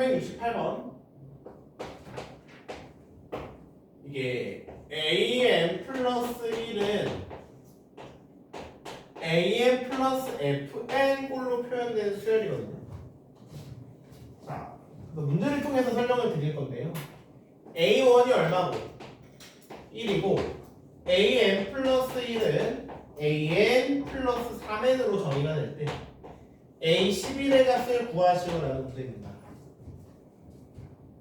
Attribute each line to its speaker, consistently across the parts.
Speaker 1: 368번. 이게 am 플러스 1은 am 플러스 fn 꼴로 표현된 수열이거든요. 자, 문제를 통해서 설명을 드릴 건데요. a1이 얼마고 1이고 am 플러스 1은 an 플러스 3n으로 정의가 될 때 a11의 값을 구하시오라는 문제입니다.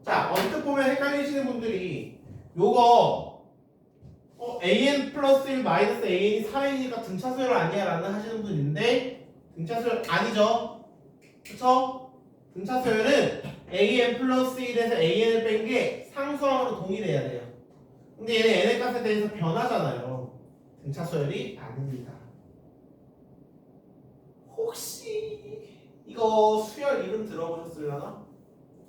Speaker 1: 자, 언뜻 보면 헷갈리시는 분들이 요거 an 플러스 1 마이너스 an이 4n이니까 등차수열 아니야 라는 하시는 분 있는데 등차수열 아니죠. 그쵸? 등차수열은 an 플러스 1에서 an을 뺀 게 상수항으로 동일해야 돼요. 근데 얘는 n의 값에 대해서 변하잖아요. 등차수열이 아닙니다. 혹시 이거 수열 이름 들어보셨으려나?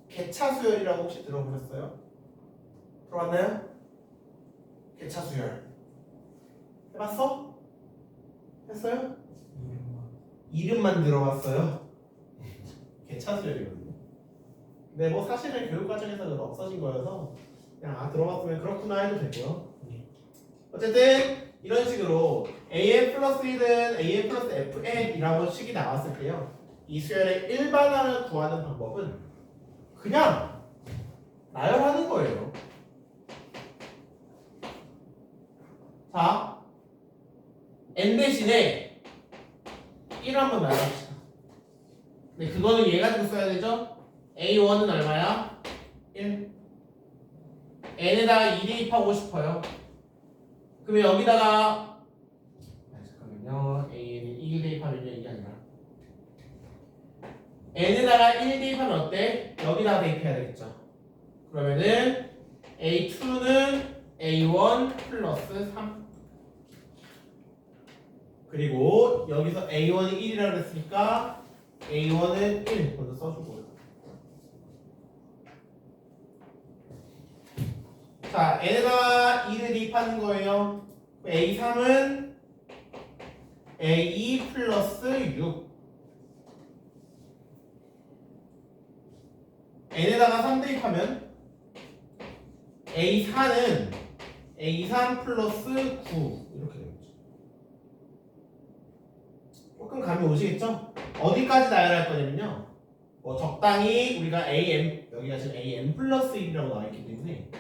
Speaker 1: 개차수열이라고 혹시 들어보셨어요? 들어봤나요? 개차수열 해봤어? 했어요? 이름만 들어봤어요. 개차수열이거든요. 근데 뭐 사실은 교육과정에서 없어진 거여서 그냥 들어봤으면 그렇구나 해도 되고요. 어쨌든 이런 식으로 am 플러스 1은 am 플러스 fn이라고 식이 나왔을 때요, 이 수열의 일반화를 구하는 방법은 그냥 나열하는 거예요. 자, n 대신에 1 한번 나열합시다. 근데 그거는 얘 가지고 써야 되죠? a1은 얼마야? 1. n에다가 2 대입하고 싶어요. 그러면 여기다가 잠깐만요. a는 2 대입하면요, 이게 아니라 n에다가 1 대입하면 어때? 여기다가 대입해야 되겠죠. 그러면은 a2는 a1 플러스 3, 그리고 여기서 a1이 1이라고 했으니까 a1은 1 먼저 써주고요. 자, n에다가 2를 대입하는 거예요. a3은 a2 플러스 6, n에다가 3 대입하면 a4는 a3 플러스 9 이렇게 되겠죠. 조금 감이 오시겠죠? 어디까지 나열할 거냐면요, 뭐 적당히 우리가 am, 여기가 지금 am 플러스 1이라고 나와 있기 때문에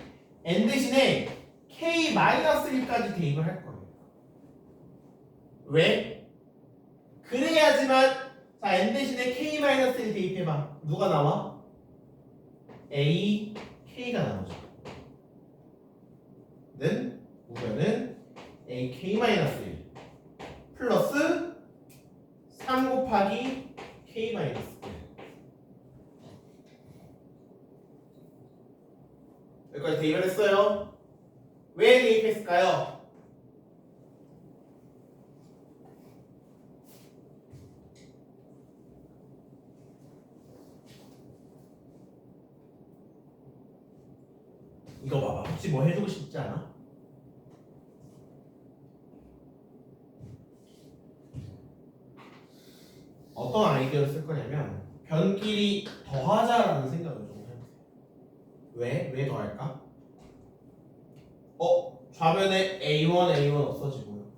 Speaker 1: n 대신에 k 마이너스 1까지 대입을 할 거예요. 왜? 그래야지만, 자, n 대신에 k 마이너스 1 대입해봐. 누가 나와? a k가 나오죠. 는 우변은 a k 마이너스 1 플러스 3 곱하기 k 마이너스 1. 여기까지 대입을 했어요. 왜 대입했을까요? 이거 봐봐. 혹시 뭐 해주고 싶지 않아? 어떤 아이디어를 쓸 거냐면 변끼리 더하자라는 생각을 좀 해보세요. 왜 더할까? 좌변에 a1 없어지고요.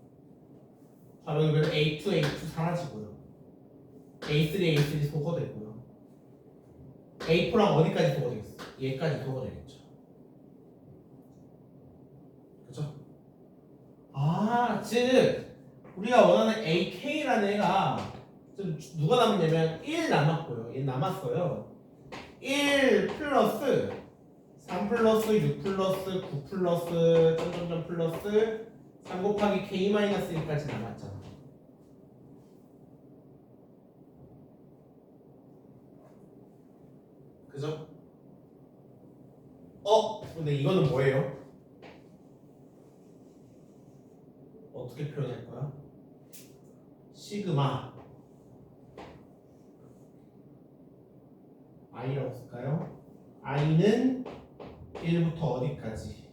Speaker 1: 좌변에 a2 사라지고요. a3 소거되고요. a4랑 어디까지 소거되겠어? 얘까지 소거되겠죠. 그죠? 즉 우리가 원하는 ak라는 애가 좀 누가 남았냐면 1 남았고요. 얘 남았어요. 1 플러스 3 플러스 6 플러스 9 플러스 점점점 플러스 3 곱하기 k 마이너스 1까지 남았잖아. 그죠? 근데 이거는 뭐예요? 어떻게 표현할 거야? 시그마 i라고 쓸까요? i는 1부터 어디까지?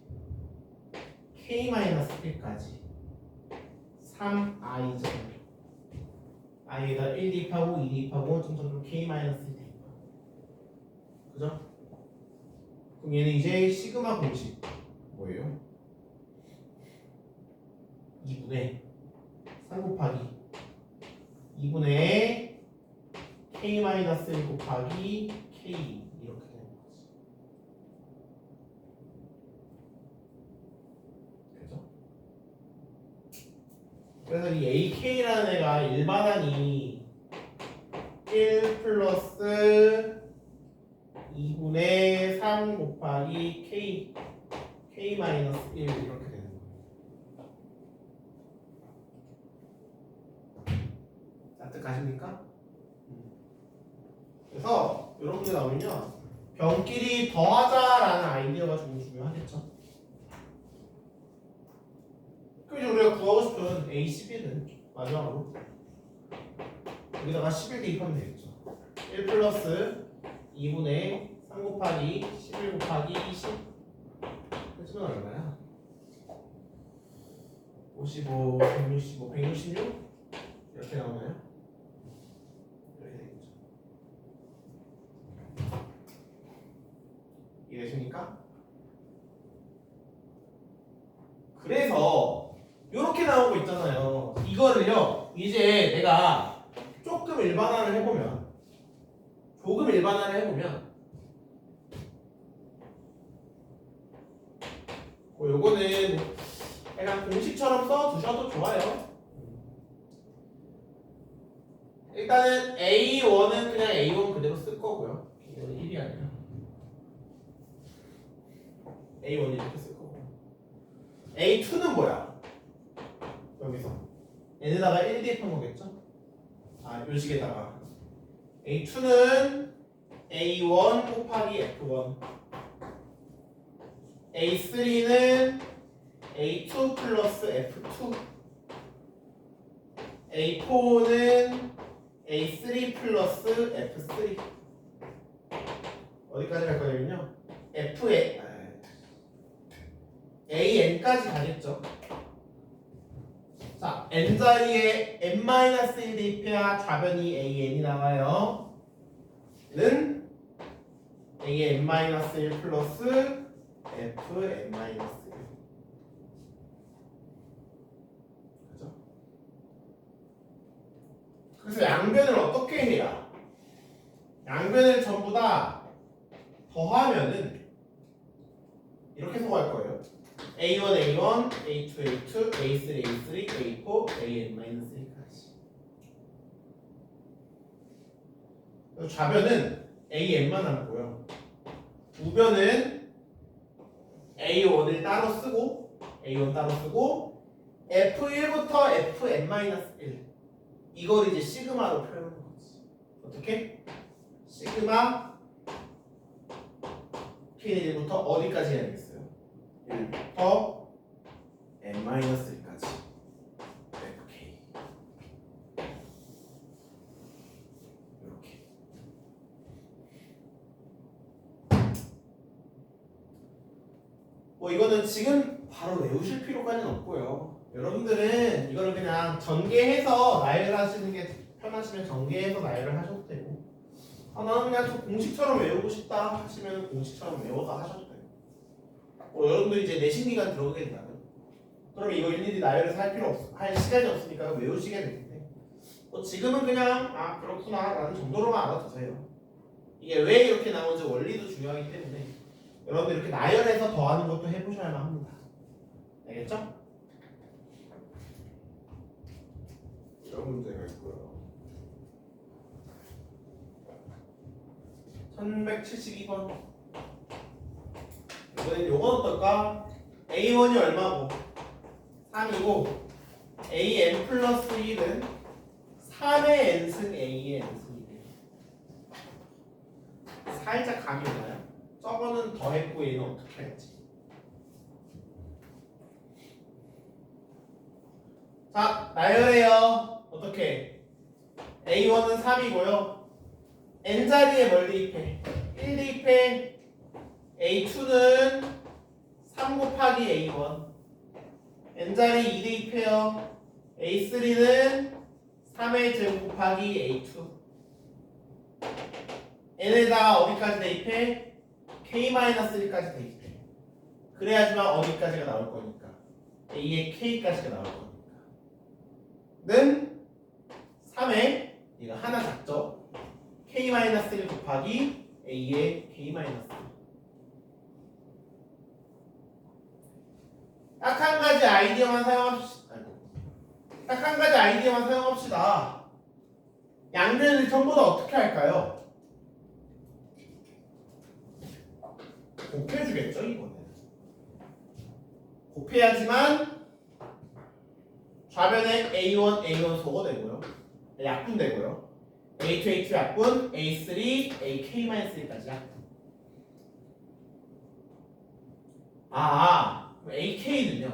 Speaker 1: k-1까지 3i죠. i에다 1 대입하고 2 대입하고 점점 k-1 대입하고. 그죠? 그럼 얘는 이제 시그마 공식 뭐예요? 2분의 3 곱하기 2분의 k-1 곱하기 k 이렇게 되는 거지. 그죠? 그래서 이 ak라는 애가 일반항이 1 플러스 2분의 3 곱하기 k 마이너스 1 이렇게 되는 거예요. 납득하십니까? 그래서 이런 문제 나오면요, 병끼리 더하자라는 아이디어가 좀 중요하겠죠. 그럼 우리가 구하고 싶은 A 11은 마지막으로 여기다가 11 대입하면 되겠죠. 1 플러스 2분의 3 곱하기 11 곱하기 20 해주면 얼마야? 55, 165, 166? 이렇게 나오나요? 이렇게 되겠죠. 이해되십니까? 그래서 이렇게 나온 거 있잖아요. 이거를요, 이제 내가 조금 일반화를 해보면 요거는 그냥 공식처럼 써두셔도 좋아요. 일단은 A1은 그냥 A1 그대로 쓸 거고요. 이거는 1이 아니라 A1 이렇게 쓸 거고, A2는 뭐야? 여기서 n에다가 1 대입한 거겠죠? 요 식에다가 A2는 A1 곱하기 F1, A3는 A2 플러스 F2, A4는 A3 플러스 F3. 어디까지 갈 거냐면요, AN까지 가겠죠. 자, n자리에 n-1 대입해야 좌변이 AN이 나와요. 는 AN-1 플러스 FN-1. 그죠? 그래서 양변을 어떻게 해야? 양변을 전부 다 더하면은 이렇게 소화할 거예요. A1, A1, A2, A2, A3, A3, A4, AN-3까지. 좌변은 AN만 남고요. 우변은 A1을 따로 쓰고, A1 따로 쓰고, F1부터 FN-1 이걸 이제 시그마로 표현하는 거지. 어떻게? 시그마 K1부터 어디까지 해야 되겠어요? 1부터 n-1까지 fk. 이렇게. 뭐 이거는 지금 바로 외우실 필요까지는 없고요. 여러분들은 이거를 그냥 전개해서 나열하시는 게 편하시면 전개해서 나열을 하셔도 되고, 나는 그냥 좀 공식처럼 외우고 싶다 하시면 공식처럼 외워서 하셔도 돼요. 여러분들이 이제 내신 기간 들어오게 된다면, 그러면 이거 일일이 나열해서 할 시간이 없으니까 외우시게 되는데, 지금은 그냥 그렇구나 라는 정도로만 알아두세요. 이게 왜 이렇게 나오는지 원리도 중요하기 때문에 여러분들 이렇게 나열해서 더하는 것도 해보셔야만 합니다. 알겠죠? 이런 문제가 있고요. 1172번. 이번엔 요건 어떨까? A1이 얼마고? 3이고, AN 플러스 1은 3의 n승 A의 n승이래요. 살짝 감이 오나요? 저거는 더했고 얘는 어떻게 할지. 자, 나열해요. 어떻게? A1은 3이고요. n자리에 뭘 대입해? 1 대입해. A2는 3 곱하기 A1. n자리 2 대입해요. A3는 3의 제곱 곱하기 A2. n에다가 어디까지 대입해? k-1까지 대입해. 그래야지만 어디까지가 나올 거니까 a의 k까지가 나올 거니까 는 3에 얘가 하나 작죠? k-1 곱하기 a의 k-1 딱 한 가지 아이디어만 사용합시다. 딱 한 가지 아이디어만 사용합시다. 양변을 전부 다 어떻게 할까요? 곱해주겠죠 이거는. 곱해야지만 좌변에 A1 소거되고요. 약분되고요. A2 약분, A3, AK-3까지 약분. AK는요.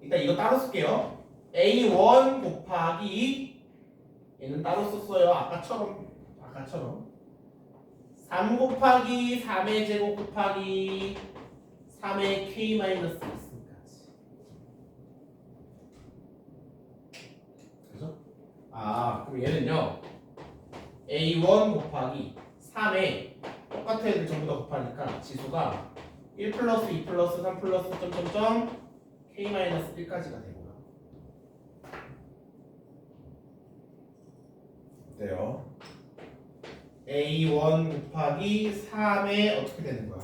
Speaker 1: 일단 이거 따로 쓸게요. A1 곱하기 얘는 따로 썼어요. 아까처럼 3 곱하기 3의 제곱 곱하기 3의 K-1까지. 그죠? 그럼 얘는요. A1 곱하기 3에 똑같은 애들 전부 다 곱하니까 지수가 1 플러스 2 플러스 3 플러스 점점점 K-1까지가 되고요. 어때요? A1 곱하기 3에 어떻게 되는 거야?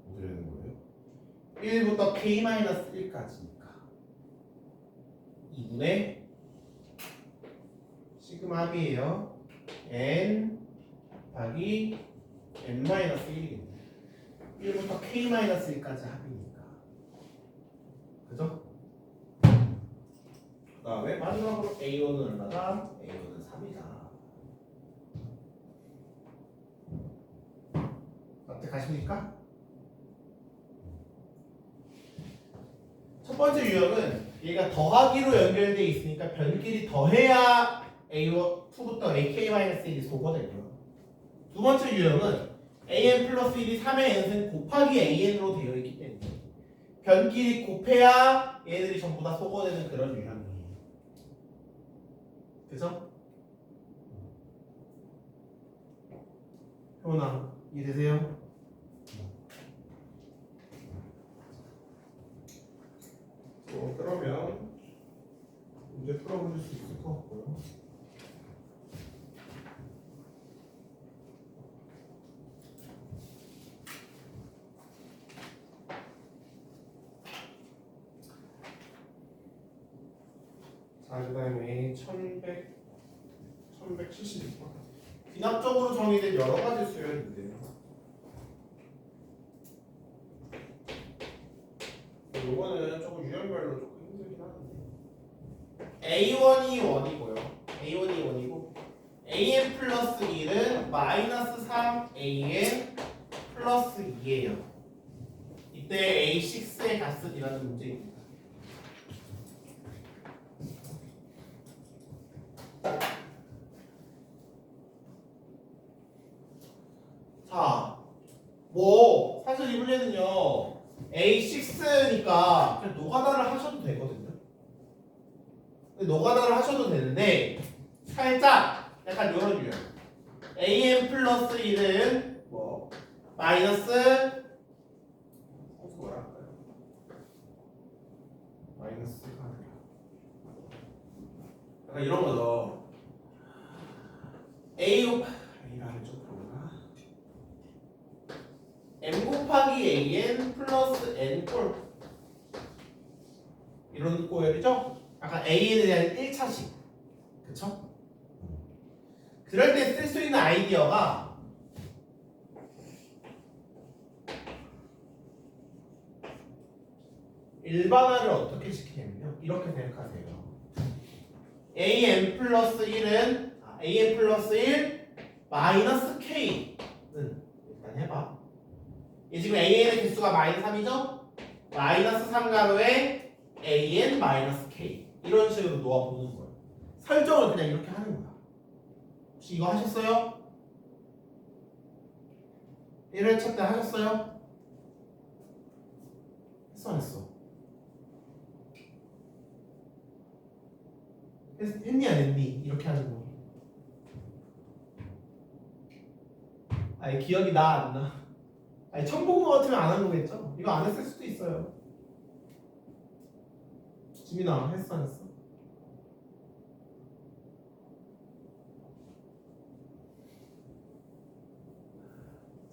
Speaker 1: 어떻게 되는 거예요? 1부터 K-1까지니까 2분의 시그마 합이에요. N 곱하기 N-1이겠네. 1부터 K-1까지 합이니까. 그죠? 그 다음에 마지막으로 A1은 얼마다? A1은 3이다. 납득하십니까? 첫 번째 유형은 얘가 더하기로 연결되어 있으니까 변끼리 더해야 A2부터 AK-1이 소거되고요. 두 번째 유형은 AN 플러스 1이 3의 n승 곱하기 AN으로 되어 있기 때문에 변끼리 곱해야 얘들이 전부 다 소거되는 그런 유형이에요. 그죠? 효나 이해되세요? 그러면 문제 풀어볼 수 있을 것 같고요. 자, 그 다음에 1176번. 귀납적으로 정의된 여러 가지 수열인데요. 요거는 조금 유형별로 조금 힘들긴 하는데. A1이 1이고요. A1이 1이고 AN 플러스 1은 마이너스 3AN 플러스 2예요. 이때 A6의 값은 이라는 문제입니다. 자, 사실 이 문제는요 A6니까 그냥 노가다를 하셔도 되거든요. 노가다를 하셔도 되는데 살짝 약간 이런 유형. AN 플러스 1은 마이너스 뭐라 할까요? 마이너스가 아니라 약간 이런 거죠. A라는 좀 그런가? M 곱하기 AN 플러스 N 꼴 이런 꼬열이죠? 약간 AN에 대한 1차식 그쵸? 그럴 때 쓸 수 있는 아이디어가 일반화를 어떻게 시키냐면요 이렇게 생각하세요. AN 플러스 1은 AN 플러스 1 마이너스 K는 일단 해봐. 이 지금 AN의 개수가 마이너스 3이죠? 마이너스 3가로에 AN 마이너스 K 이런 식으로 놓아보는 거예요. 설정을 그냥 이렇게 하는 거야. 혹시 이거 하셨어요? 1회차 때 하셨어요? 했어 안 했어? 했니 안 했니? 이렇게 하는 거 아니 기억이 나 안 나? 아니 처음 본 거 같으면 안 한 거겠죠? 이거 안 했을 수도 있어요. 지민아 했어 안 했어?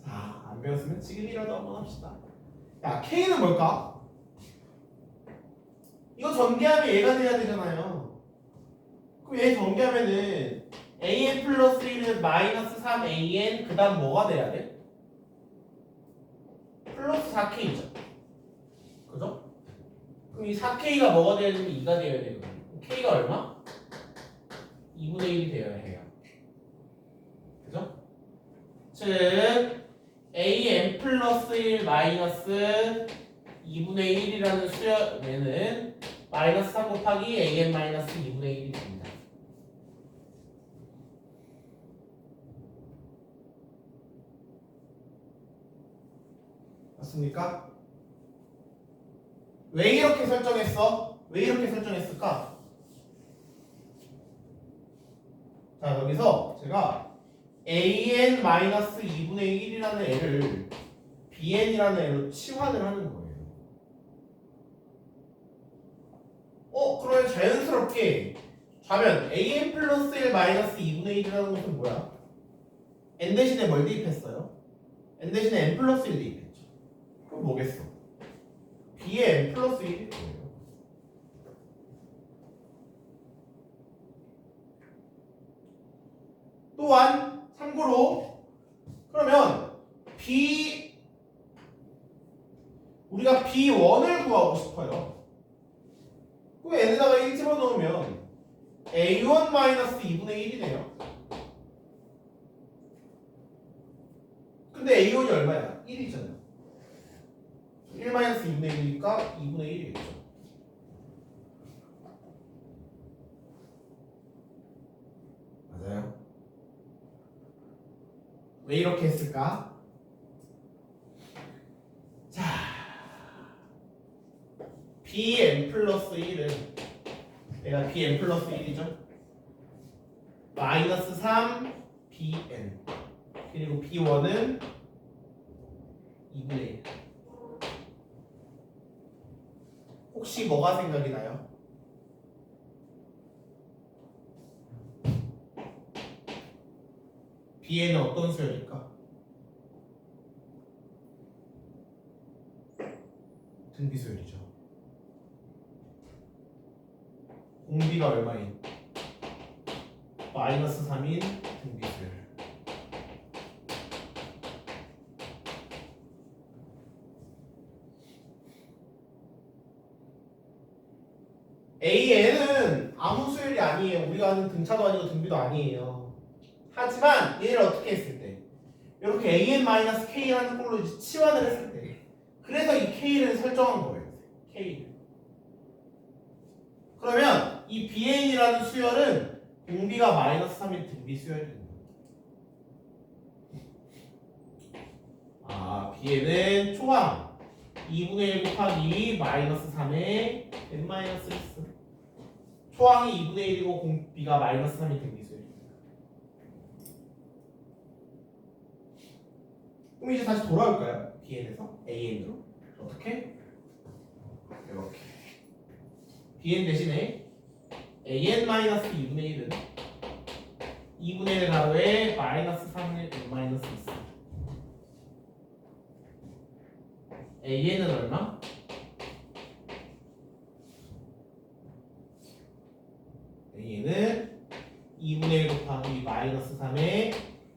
Speaker 1: 자, 안 배웠으면 지금이라도 한번 합시다. 야, K는 뭘까? 이거 전개하면 얘가 돼야 되잖아요. 그럼 얘 전개하면은 AN 플러스 1은 마이너스 3AN 그 다음 뭐가 돼야 돼? 플러스 4K죠. 그죠? 그럼 이 4K가 뭐가 돼야 되면 2가 돼야 되거든요. K가 얼마? 2분의 1이 되어야 해요. 그죠? 즉 AN 플러스 1 마이너스 2분의 1이라는 수열에는 마이너스 3 곱하기 AN 마이너스 2분의 1이 됩니다. 맞습니까? 왜 이렇게 설정했어? 왜 이렇게 설정했을까? 자, 여기서 제가 AN-2분의 1이라는 애를 BN이라는 애로 치환을 하는 거예요. 그러면 자연스럽게 좌면 AN 플러스 1 마이너스 2분의 1이라는 것은 뭐야? N 대신에 뭘 대입했어요? N 대신에 N 플러스 1 대입했죠. 그럼 뭐겠어? B의 N 플러스 1일 거예요. 또한 참고로 그러면 우리가 B1을 구하고 싶어요. 그럼 N에다가 1 집어넣으면 A1-2분의 1이네요. 근데 A1이 얼마야? 1이잖아요. 1-2분의 1이니까 2분의 1이겠죠. 맞아요. 왜 이렇게 했을까? 자, Bn 플러스 1은 얘가 Bn 플러스 1이죠. 마이너스 3 Bn 그리고 B1은 2분의 1. 혹시 뭐가 생각이 나요? Bn은 어떤 수열일까? 등비수열이죠. 공비가 얼마인? 마이너스 3인 등비수열. AN은 아무 수열이 아니에요. 우리가 아는 등차도 아니고 등비도 아니에요. 하지만 얘를 어떻게 했을 때 이렇게 AN-K라는 꼴로 이제 치환을 했을 때 그래서 이 K를 설정한 거예요. K를. 그러면 이 BN이라는 수열은 공비가 마이너스 3인 등비 수열입니다. BN은 초항 2분의 1 곱하기 마이너스 3의 n-1 초항이 2분의 1이고 공비가 마이너스 3이 등비수열입니다. 그럼 이제 다시 돌아올까요? BN에서 AN으로 어떻게? 이렇게 BN 대신에 AN-2분의 1은 2분의 1 가로에 마이너스 3의 n-1 AN은 얼마? AN은 2분의 1 곱하기 마이너스 3의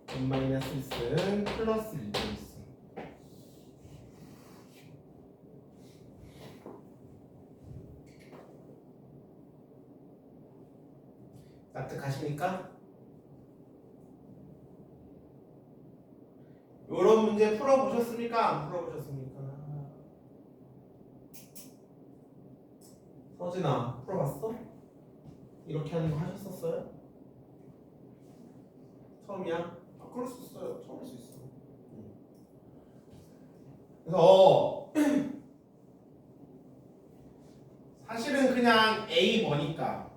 Speaker 1: n-1승 플러스 2분의 1승. 납득하십니까? 이런 문제 풀어보셨습니까? 안 풀어보셨습니까? 서진아 풀어봤어? 이렇게 하는 거 하셨었어요? 처음이야? 그럴 수 있어요. 처음일 수 있어. 그래서 사실은 그냥 A 뭐니까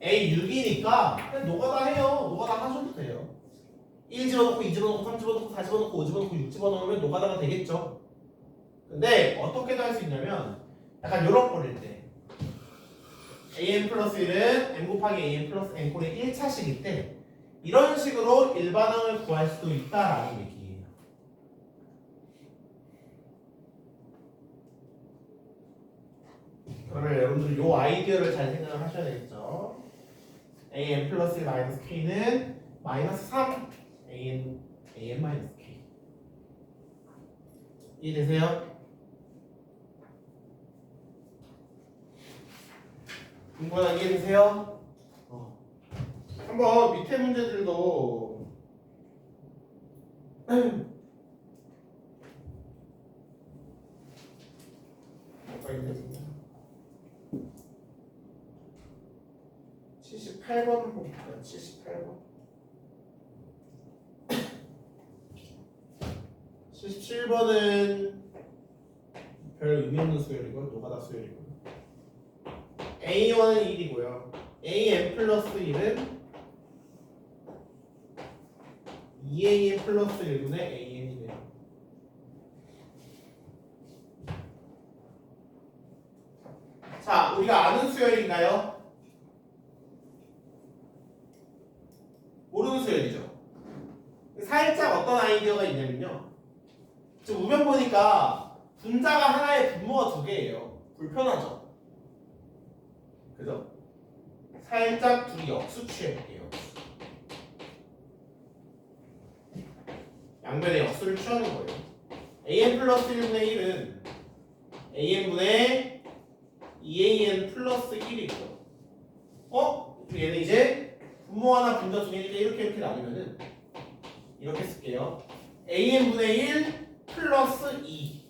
Speaker 1: A 6이니까 그냥 노가다 해요. 노가다 하셔도 돼요. 1 집어넣고 2 집어넣고 3 집어넣고 4 집어넣고 5 집어넣고 6 집어넣으면 노가다가 되겠죠. 근데 어떻게도 할 수 있냐면 약간 요런 꼴일 때 an 플러스 1은 m 곱하기 an 플러스 n꼴의 1차식일 때 이런 식으로 일반항을 구할 수도 있다라는 얘기예요. 그러면 여러분들 요 아이디어를 잘 생각을 하셔야 되겠죠. an 플러스 1 마이너스 k는 마이너스 3 an 마이너스 k 이해되세요? 궁금한 이해되세요? 한번 밑에 문제들도 뭐가 있는지 78번을 볼게요. 78번 77번은 별 의미 없는 수열이고 노가다 수열이고 A1은 1이고요. AN 플러스 1은 2AN 플러스 1분의 AN이네요. 자, 우리가 아는 수열인가요? 모르는 수열이죠. 살짝 어떤 아이디어가 있냐면요. 지금 우변 보니까 분자가 하나에 분모가 두 개예요. 불편하죠? 그죠? 살짝 둘이 역수 취해볼게요. 양변에 역수를 취하는 거예요. an 플러스 1분의 1은 an분의 2an 플러스 1이고요. 얘는 이제 분모 하나 분자 두 개니까 이렇게 나누면은 이렇게 쓸게요. an분의 1 플러스 2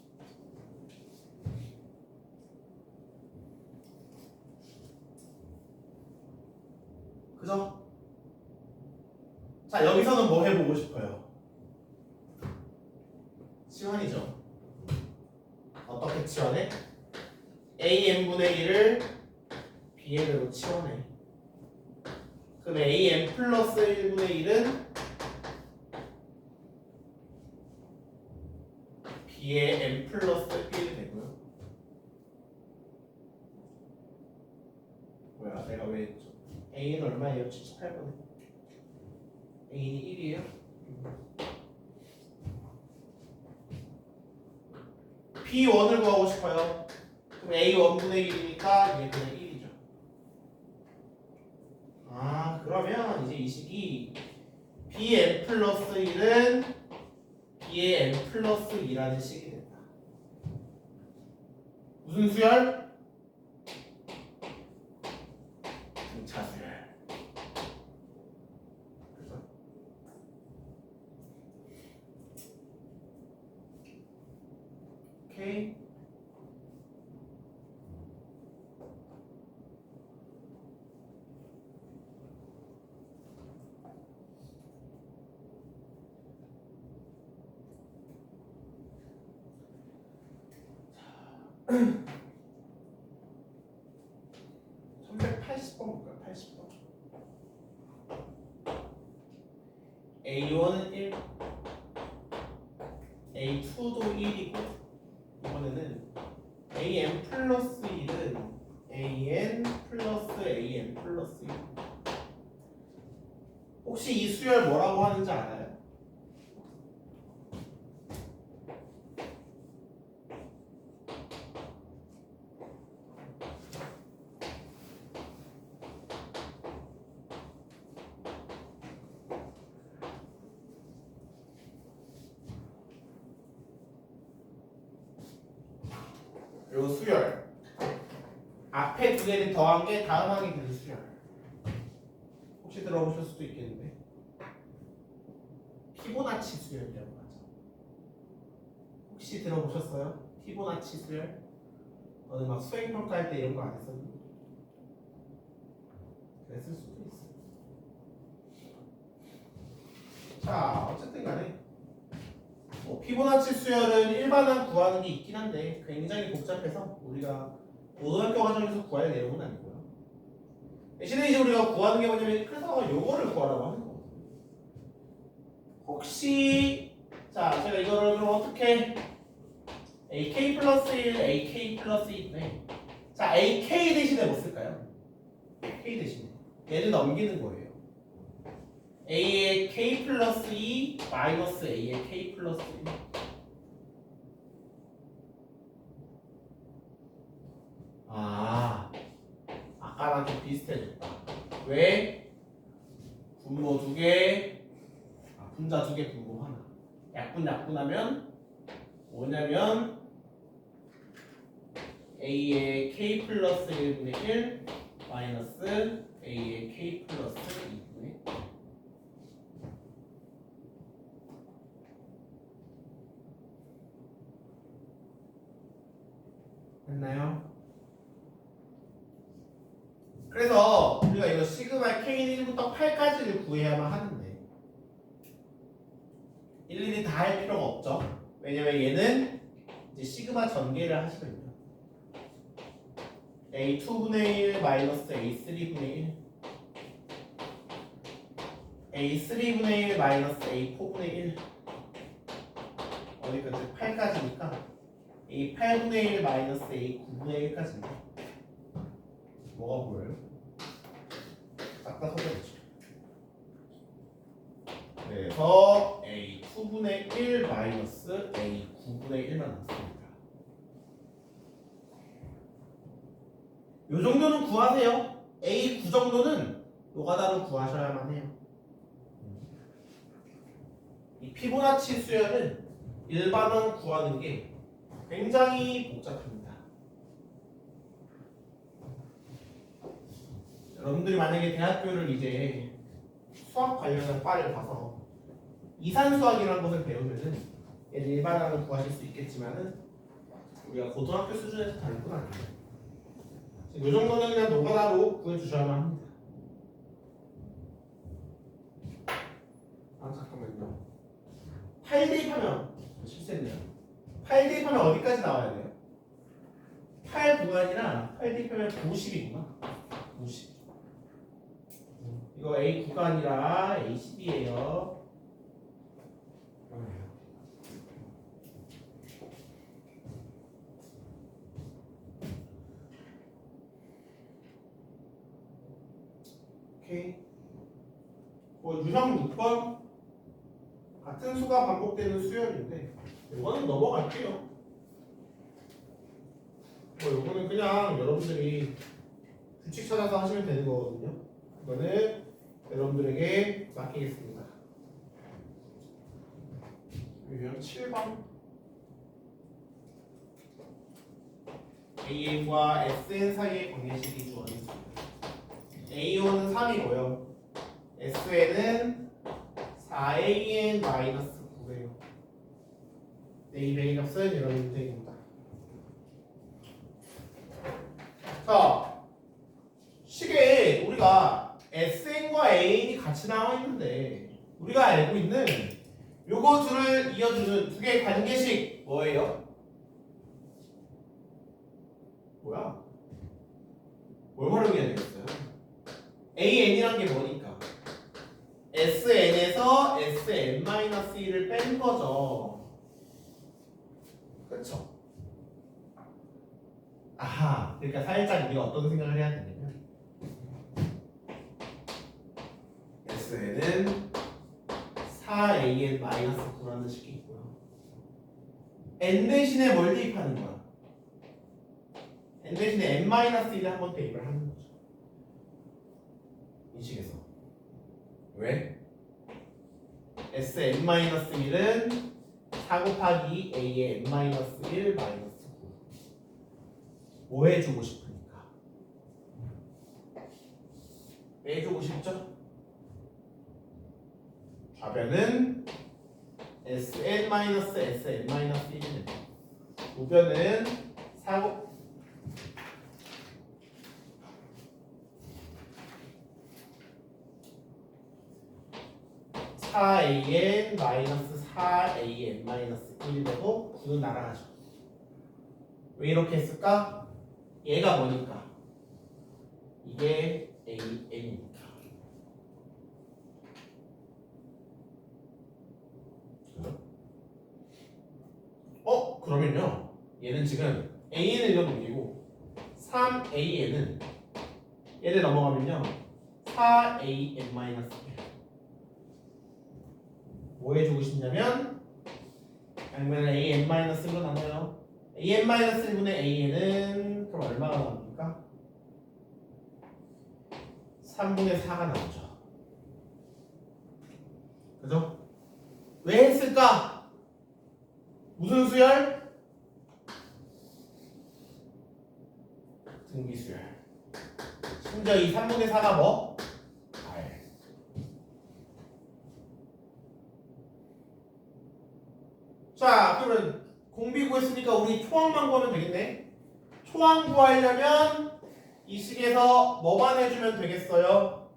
Speaker 1: 그죠? 자, 여기서는 뭐 해보고 싶어요? 치환이죠. 어떻게 치환해? an분의 1을 bn으로 치환해. 그럼 an 플러스 1분의 1은 b의 n 플러스 1이 되고요. 뭐야, 내가 왜 했죠? a는 얼마예요? 78번에 a는 1이에요? b1을 구하고 싶어요. 그럼 a1분의 1이니까 얘 그냥 1이죠. 그러면 이제 이 식이 bn 플러스 1은 b의 n 플러스 2라는 식이 된다. 무슨 수열? 등차 수열. 그래서 오케이. 자, 380번 볼까요? 80번. A1은 1, A2도 1이고 이번에는 AN 플러스 1은 AN 플러스 AN 플러스 1. 혹시 이 수열 뭐라고 하는지 알아요? 요 수열 앞에 두 개를 더한 게 다음 항이 되는 수열. 혹시 들어보실 수도 있겠는데 피보나치 수열이라고 하죠. 혹시 들어보셨어요? 피보나치 수열? 너는 막 수행평가할 때 이런 거 안 했었니? 그랬을 수도 있어. 자, 어쨌든 간에 피보나치 수열은 일반항 구하는 게 있긴 한데 굉장히 복잡해서 우리가 고등학교 과정에서 구할 내용은 아니고요. 대신에 이제 우리가 구하는 게 뭐냐면 그래서 요거를 구하라고 하는 거거든요. 혹시 자 제가 이거를 그럼 어떻게 AK 플러스 1, AK 플러스 2네. 자 AK 대신에 뭐 쓸까요? K 대신에 얘를 넘기는 거예요. A의 K 플러스 2 마이너스 A의 K 플러스 1. 아까랑 좀 비슷해졌다. 왜? 분모 2개, 분자 2개, 분모 하나. 약분하면 뭐냐면 A의 K 플러스 1분의 1 마이너스 A의 K 플러스 2분의 1. 됐나요? 그래서 우리가 이거 시그마 K는 1부터 8까지를 구해야만 하는데 일일이 다 할 필요가 없죠. 왜냐면 얘는 이제 시그마 전개를 하시거든요. A2분의 1 마이너스 A3분의 1 A3분의 1 마이너스 A4분의 1 어디까지? 8까지니까 A8분의 1 마이너스 A9분의 1까지입니다. 뭐가 보여요? 싹다 섞어주죠. 그래서 A2분의 1 마이너스 A9분의 1만 남습니다. 요 정도는 구하세요. A9 정도는 노가다로 구하셔야만 해요. 이 피보나치 수열은 일반원 구하는 게 굉장히 복잡합니다. 여러분들이 만약에 대학교를 이제 수학 관련한 과를 가서 이산수학이라는 것을 배우면은 얘는 일반학을 구하실 수 있겠지만은 우리가 고등학교 수준에서 다를 건 아니에요. 이 정도는 그냥 노가다로 구해주셔야만 합니다. 잠깐만요. 8 대입하면 실수했네요. 8 대입하면 어디까지 나와야 돼요? 8 구간이나 8 대입하면 90이구나. 90. 이거 A9가 아니라 A10이에요. 오케이. 유형 6번 같은 수가 반복되는 수열인데 이거는 넘어갈게요. 이거는 그냥 여러분들이 규칙 찾아서 하시면 되는 거거든요. 이거는 여러분들에게 맡기겠습니다. 유형 7번 AN과 SN 사이의 관계식이 주어졌습니다. A5는 3이고요. SN은 4AN-9예요. 이 배기값은 이런 형태입니다. 자, 식에 우리가 SN과 AN이 같이 나와 있는데 우리가 알고 있는 요거 둘을 이어주는 두 개의 관계식 뭐예요? 뭐야? 뭘 활용해야 되겠어요? AN이란 게 뭐니까? SN에서 SN-1을 뺀 거죠. 그쵸? 아하, 그러니까 살짝 우리가 어떤 생각을 해야 되냐면 SN은 4AN-9라는 식이 있고요. N 대신에 뭘 대입하는 거야? N 대신에 N-1을 한번 대입을 하는 거죠. 이 식에서. 왜? Sn-1은 4 곱하기 A의 n-1 마이너스 9. 뭐 해주고 싶으니까? 빼주고 싶죠? 좌변은 Sn-Sn-1입니다. 우변은 4AN 마이너스 4AN 마이너스 1이라고 9는 날아가죠. 왜 이렇게 했을까? 얘가 뭐니까? 이게 AN이니까. 그러면요 얘는 지금 AN을 이거 넘기고 3AN은 얘를 넘어가면요 4AN-1 뭐 해주고 싶냐면 양면을 AN-1로 나눠요. AN-1분의 AN은 그럼 얼마가 나옵니까? 3분의 4가 나오죠. 그죠? 왜 했을까? 무슨 수열? 등비수열. 심지어 이 3분의 4가 뭐? R. 자, 그러면 공비 구했으니까 우리 초항만 구하면 되겠네. 초항 구하려면 이 식에서 뭐만 해주면 되겠어요?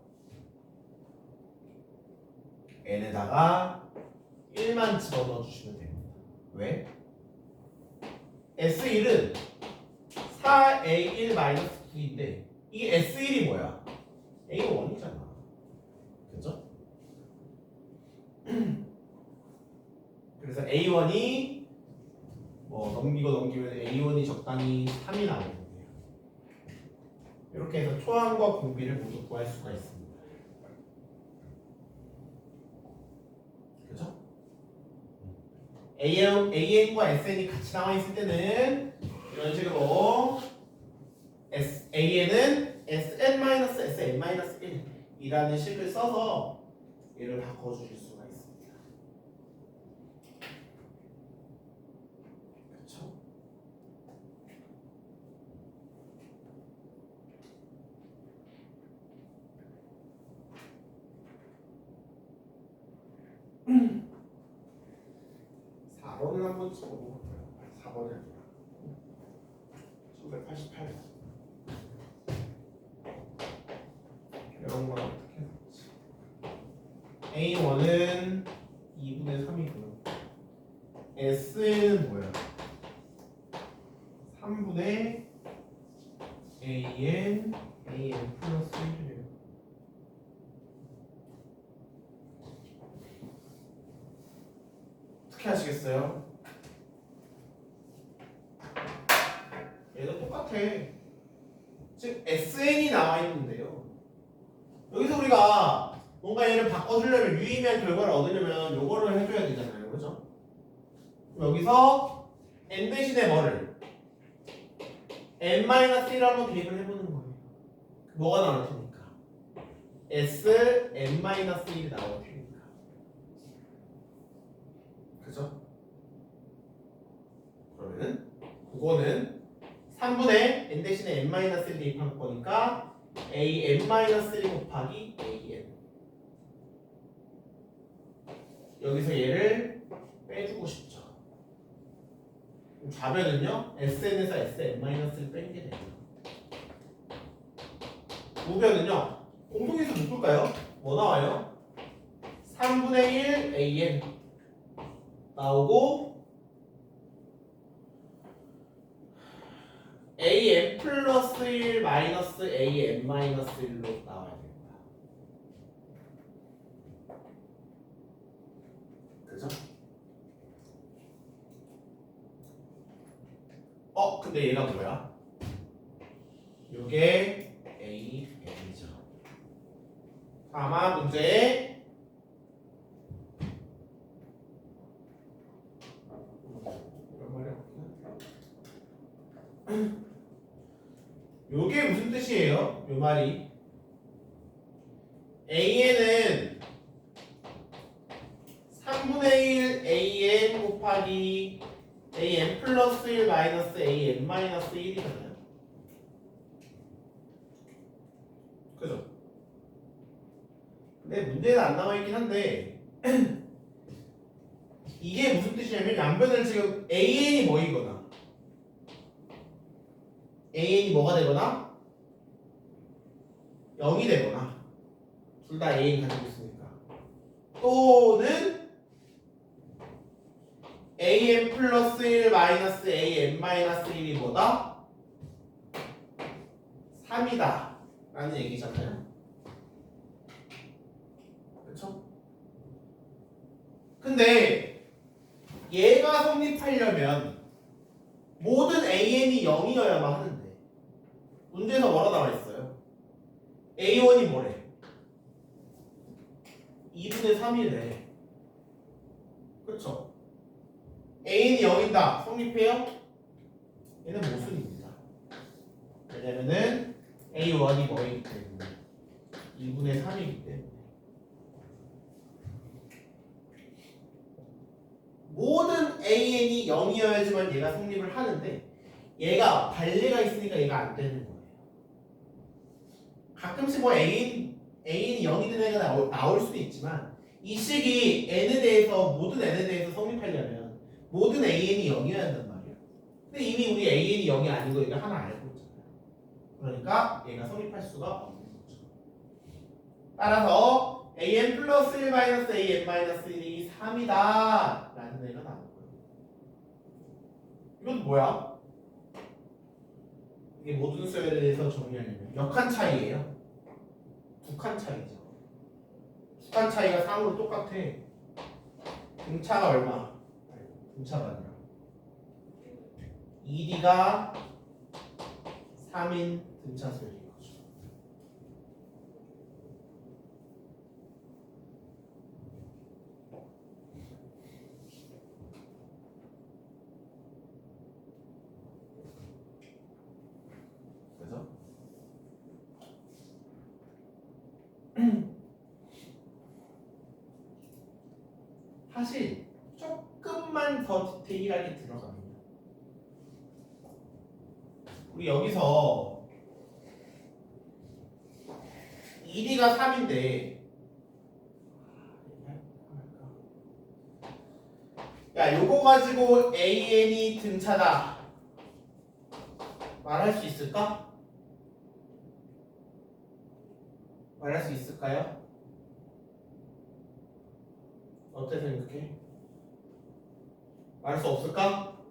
Speaker 1: n에다가 1만 집어넣어 주시면 됩니다. 왜? S1은 4A1-9인데 이 S1이 뭐야? A1이잖아. 그죠? 그래서 A1이 뭐 넘기면 A1이 적당히 3이 나오거든요. 이렇게 해서 초항과 공비를 모두 구할 수가 있습니다. 그죠? AN과 SN이 같이 나와 있을 때는 이런 식으로 AN은 SN-SN-1이라는 식을 써서 얘를 바꿔주실 수가 있습니다. 그렇죠? 음. 4번을 한번 써볼까요? 4번을 1988 이런 건 어떻게 해놨지? A1은 2분의 3이고요. S는 뭐야? 3분의 AN 플러스 1이래요. 어떻게 하시겠어요? 얘도 똑같아. 즉 SN이 나와 있는데요. 여기서 우리가 뭔가 얘를 바꿔주려면 유의미한 결과를 얻으려면 요거를 해줘야 되잖아요. 그죠? 여기서 n 대신에 뭐를? n-1을 한번 대입을 해보는 거예요. 뭐가 나올 테니까? S n-1이 나올 테니까. 그죠? 그러면은 그거는 3분의 n 대신에 n-1 대입한 거니까 an-1 곱하기 an. 여기서 얘를 빼주고 싶죠. 좌변은요 SN에서 SN-를 빼는 게 돼요. 우변은요 공통에서 묶을까요? 뭐 나와요? 3분의 1 AN 나오고 AN 플러스 1 마이너스 AN 마이너스 1로 나와야 됩니다. 그죠? 근데 얘가 뭐야? 요게 AN이죠. 아마 문제에 요게 무슨 뜻이에요? 요 말이 AN은 3분의 1 AN 곱하기 AN 플러스 1 마이너스 AN 마이너스 1이잖아요. 그죠? 근데 문제는 안 나와 있긴 한데 이게 무슨 뜻이냐면 양변을 지금 AN이 뭐이거나 AN이 뭐가 되거나 0이 되거나 둘 다 AN 가지고 있으니까 또는 AN 플러스 1 마이너스 AN 마이너스 1이 뭐다? 3이다 라는 얘기잖아요. 그렇죠? 근데 얘가 성립하려면 모든 AN이 0이어야만 하는데 문제에서 뭐라 나와 있어요? A1이 뭐래? 2분의 3이래. 그렇죠? AN이 0이다. 성립해요? 얘는 모순입니다. 왜냐면은 A1이 뭐이기 때문에 2분의 3이기 때문에 모든 AN이 0이어야지만 얘가 성립을 하는데 얘가 반례가 있으니까 얘가 안 되는 거예요. 가끔씩 뭐 A인이 0이 되는 애가 나올 수도 있지만 이 식이 N에 대해서 모든 N에 대해서 성립하려면 모든 AN이 0이어야 한단 말이에요. 근데 이미 우리 AN이 0이 아닌 거 이거 하나 알고 있잖아요. 그러니까 얘가 성립할 수가 없는 거죠. 따라서 AN 플러스 1 마이너스 AN 마이너스 1이 3이다 라는 애가 나오고요. 이건 뭐야? 이게 모든 수열에 대해서 정의하려면 몇 칸 차이예요? 2칸 차이죠. 2칸 차이가 3으로 똑같아. 등차가 얼마? 등차가 아니라 2D가 3인 등차 수열인 거죠. 그래서 사실 조금만 더 디테일하게 들어가면 우리 여기서 2D가 3인데 야 요거 가지고 AN이 등차다 말할 수 있을까? 말할 수 있을까요? 어때 생각해? 말할 수 없을까?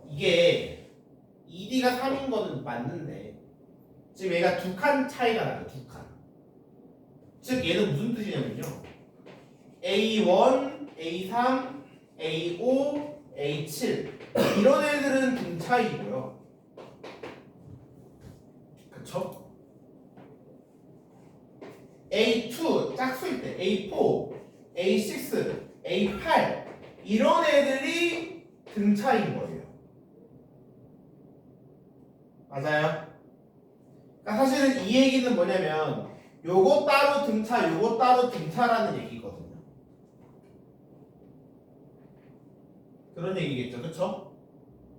Speaker 1: 이게 2D가 3인 거는 맞는데 지금 얘가 2칸 차이가 나요. 2칸. 즉 얘는 무슨 뜻이냐면요. A1, A3, A5, A7 이런 애들은 등차이고요. 그쵸? A2 짝수일 때 A4, A6, A8 이런 애들이 등차인 거예요. 맞아요? 그러니까 사실은 이 얘기는 뭐냐면 요거 따로 등차, 요거 따로 등차라는 얘기거든요. 그런 얘기겠죠, 그쵸?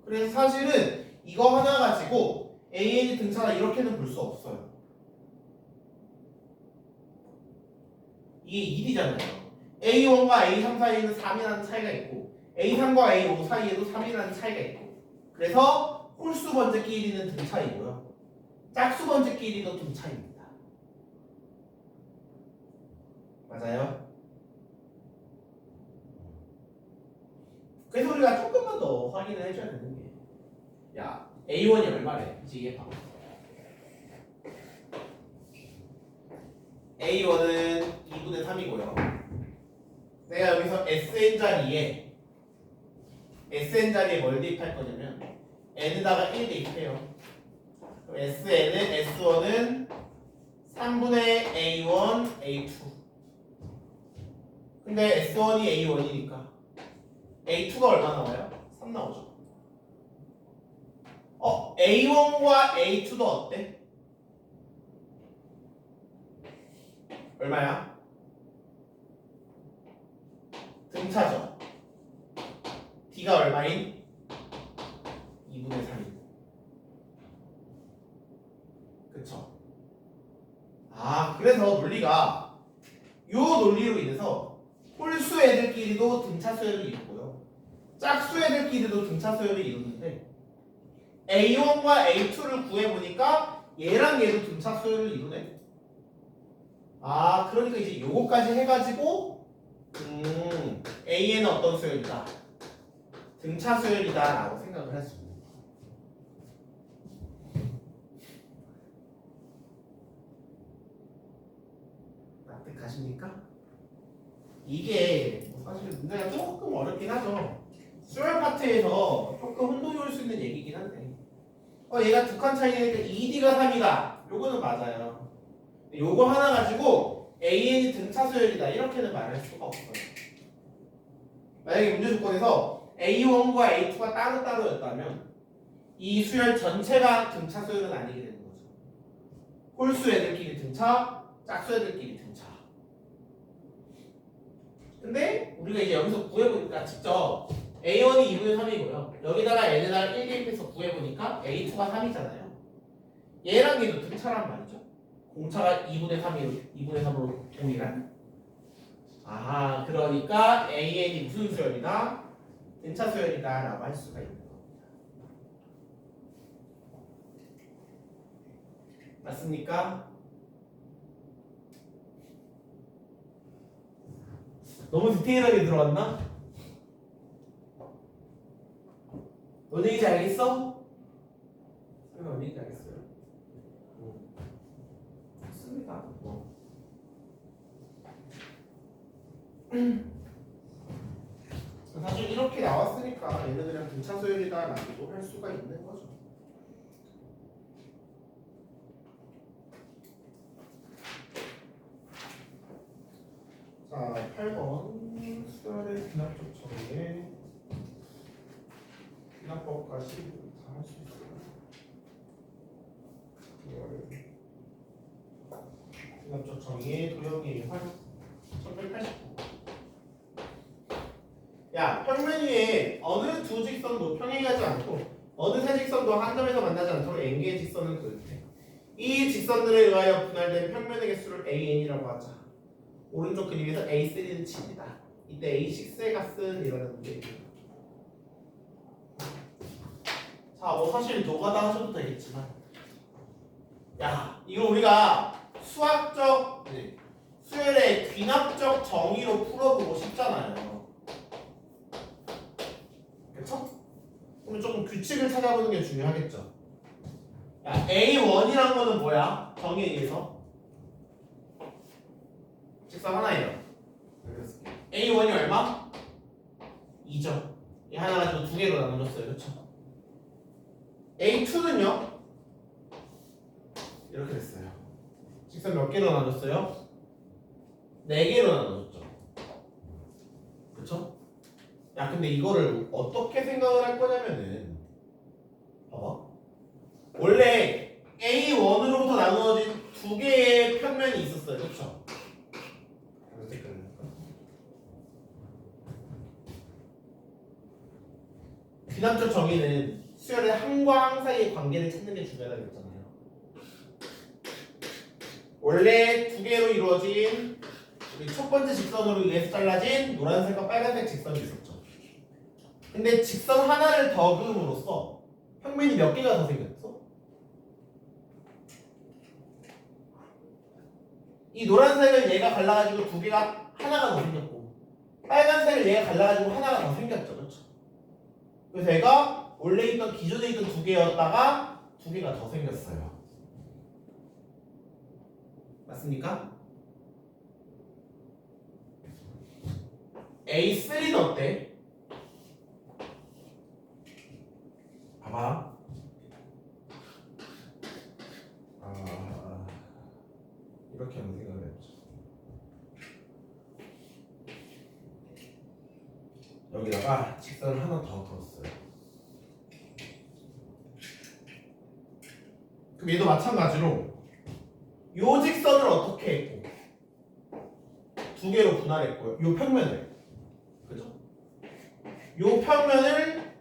Speaker 1: 그래서 사실은 이거 하나 가지고 AN이 등차다 이렇게는 볼 수 없어요. 이게 1이잖아요. A1과 A3 사이에는 3이라는 차이가 있고 A3과 A5 사이에도 3이라는 차이가 있고 그래서 홀수 번째끼리는 등차이고요. 짝수 번째끼리도 등차입니다. 맞아요? 그래서 우리가 조금만 더 확인을 해줘야 되는 게 야, A1이 얼마래? 이제 이게 봐봐. A1은 2분의 3이고요. 내가 여기서 SN 자리에 뭘 대입할 거냐면 N에다가 1 대입해요. 그럼 S1은 3분의 A1, A2. 근데 S1이 A1이니까 A2가 얼마 나와요? 3 나오죠. A1과 A2도 어때? 얼마야? 등차죠. D가 얼마인? 2분의 3인. 그쵸? 그래서 논리가 요 논리로 인해서 홀수 애들끼리도 등차 수열을 이루고요. 짝수 애들끼리도 등차 수열을 이루는데 A1과 A2를 구해보니까 얘랑 얘도 등차 수열을 이루네. 그러니까 이제 요거까지 해가지고 A는 어떤 수열이다? 등차 수열이다 라고 생각을 할 수 있는 거예요. 가십니까? 이게 사실 문제가 조금 어렵긴 하죠. 수열 파트에서 조금 혼동이 올 수 있는 얘기긴 한데 얘가 두 칸 차이니까 2D가 3이다. 요거는 맞아요. 요거 하나 가지고 AN이 등차 수열이다. 이렇게는 말할 수가 없어요. 만약에 문제 조건에서 A1과 A2가 따로따로였다면 이 수열 전체가 등차 수열은 아니게 되는 거죠. 홀수 애들끼리 등차, 짝수 애들끼리 등차. 근데 우리가 이제 여기서 구해보니까 직접 A1이 2분의 3이고요. 여기다가 N에다가 1 대입해서 구해보니까 A2가 3이잖아요. 얘랑 얘도 등차란 말이죠. 공차가 2분의 3으로 동일한. 아하, 그러니까 AN이 무슨 수열이다? 등차 수열이다 라고 할 수가 있는 겁니다. 맞습니까? 너무 디테일하게 들어왔나? 뭔 얘기인지 알겠어? 뭔 얘기인지 알겠어요? 맞습니다. 사실 이렇게 나왔으니까 얘는 그냥 등차 수열이다 라고도 할 수가 있는 거죠. 자, 8번 수열의 귀납적 정의에 귀납법까지 다 할 수 있어요. 귀납적 정의의 도형의 활 1189. 야, 평면 위에 어느 두 직선도 평행하지 않고 어느 세 직선도 한 점에서 만나지 않도록 n개의 직선을 그릴 때 이 직선들에 의하여 분할된 평면의 개수를 AN이라고 하자. 오른쪽 그림에서 A3는 칩니다. 이때 A6의 값은 이라는 문제입니다. 자, 뭐 사실 노가다 하셔도 되겠지만 야, 이거 우리가 수학적 수열의 귀납적 정의로 풀어보고 싶잖아요. 그쵸? 그럼 조금 규칙을 찾아보는 게 중요하겠죠. 야, A1이란 거는 뭐야? 정의에 의해서 직선 하나예요. A1이 얼마? 2죠. 이 하나 가지고 두 개로 나눠줬어요. 그쵸? A2는요? 이렇게 됐어요. 직선 몇 개로 나눠줬어요? 4개로 나눠줬죠. 그쵸? 야, 근데 이거를 어떻게 생각을 할 거냐면은 봐봐. 원래 A1으로부터 나누어진 두 개의 평면이 있었어요. 그쵸? 귀납적 정의는 수열의 항과 항 사이의 관계를 찾는 게 중요하다고 했잖아요. 원래 두 개로 이루어진 우리 첫 번째 직선으로 의해서 잘라진 노란색과 빨간색 직선이 있었죠. 근데 직선 하나를 더 그음으로써 평면이 몇 개가 더 생겼어? 이 노란색을 얘가 갈라가지고 두 개가 하나가 더 생겼고 빨간색을 얘가 갈라가지고 하나가 더 생겼죠. 그렇죠? 그래서 얘가 원래 있던 기존에 있던 두 개였다가 두 개가 더 생겼어요. 맞습니까? A3는 어때? 봐봐. 이렇게 한번 생각을 해보자. 여기다가 직선을 하나 더 걸었어요. 그럼 얘도 마찬가지로 요 직선을 어떻게 했고 두 개로 분할했고요. 요 평면을 그죠? 요 평면을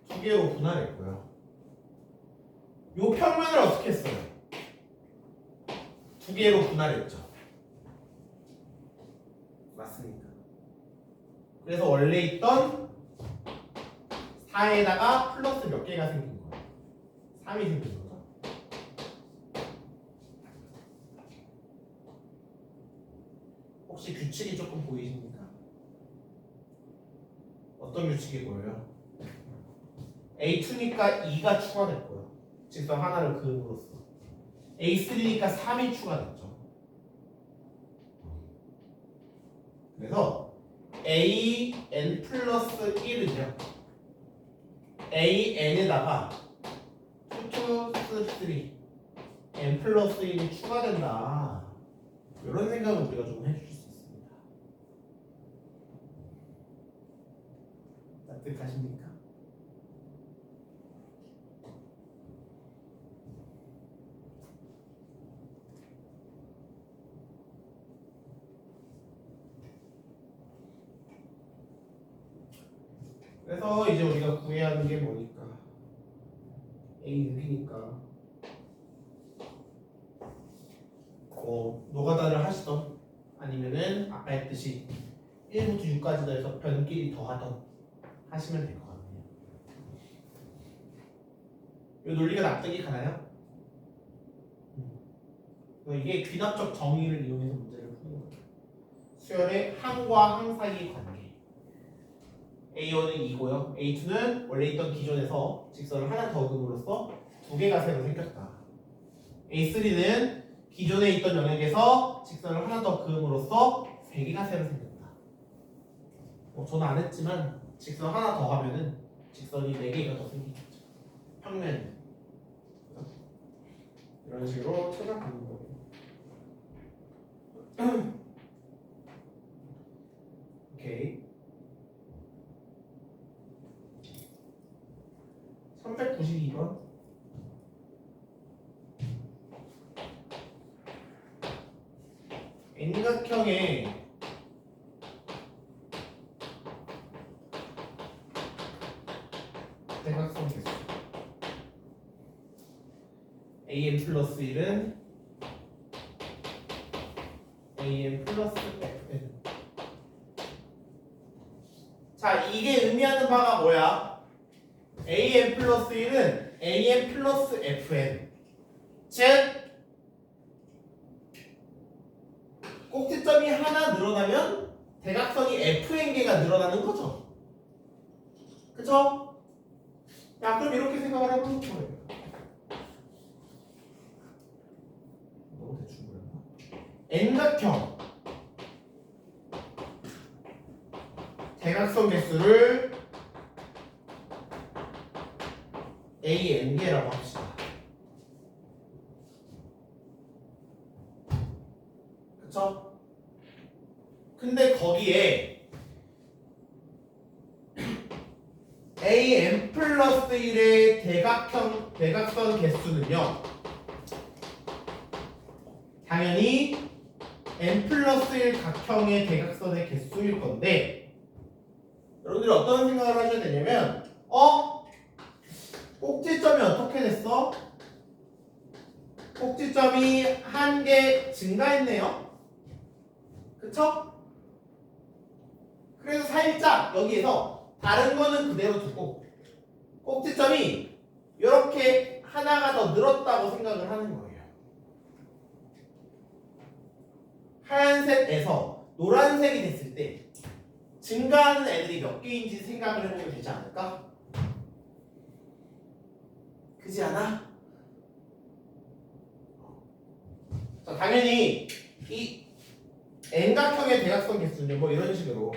Speaker 1: 두 개로 분할했고요. 요 평면을 어떻게 했어요? 두 개로 분할했죠. 맞습니까? 그래서 원래 있던 4에다가 플러스 몇 개가 생긴 거예요? 3이 생긴 거죠. 혹시 규칙이 조금 보이십니까? 어떤 규칙이 보여요? A2니까 2가 추가됐고요. 직선 하나를 그음으로써 A3니까 3이 추가됐죠. 그래서 an 플러스 1은요 an에다가 2, 3 n 플러스 1이 추가된다. 이런 생각을 우리가 좀 해줄 수 있습니다. 납득하십니까? 그래서 이제 우리가 구해야 하는 게 뭐니까 A 6이니까 노가다를 하시던 아니면은 아까 했듯이 1부터 6까지 더해서 변끼리 더하던 하시면 될 것 같네요. 이 논리가 납득이 가나요? 이게 귀납적 정의를 이용해서 문제를 푸는 거예요. 수열의 항과 항 사이의 관계. A1은 2고요. A2는 원래 있던 기존에서 직선을 하나 더 그음으로써 두 개가 새로 생겼다. A3는 기존에 있던 영역에서 직선을 하나 더 그음으로써 세 개가 새로 생겼다. 저는 안 했지만 직선 하나 더 하면은 직선이 네 개가 더 생기겠죠. 평면. 이런 식으로 찾아가는 거예요. 오케이. 392번. N각형의 대각선 개수 an 플러스 1은 an 플러스 fn. 자, 이게 의미하는 바가 뭐야? an 플러스 1은 an 플러스 fn. 즉 꼭지점이 하나 늘어나면 대각선이 fn개가 늘어나는 거죠. 그쵸? 야, 그럼 이렇게 생각을 해보는 거예요. 너무 대충 그랬나? N각형 대각선 개수를 AN개라고 합시다. 그쵸? 근데 거기에 AN 플러스 1의 대각선 개수는요 당연히 N 플러스 1 각형의 대각선의 개수일 건데 여러분들이 어떤 생각을 하셔야 되냐면 꼭지점이 어떻게 됐어? 꼭지점이 한 개 증가했네요. 그쵸? 그래서 살짝 여기에서 다른 거는 그대로 두고 꼭지점이 이렇게 하나가 더 늘었다고 생각을 하는 거예요. 하얀색에서 노란색이 됐을 때 증가하는 애들이 몇 개인지 생각을 해보면 되지 않을까? 그지 않아? 자, 당연히 이 N각형의 대각선 개수는 뭐 이런 식으로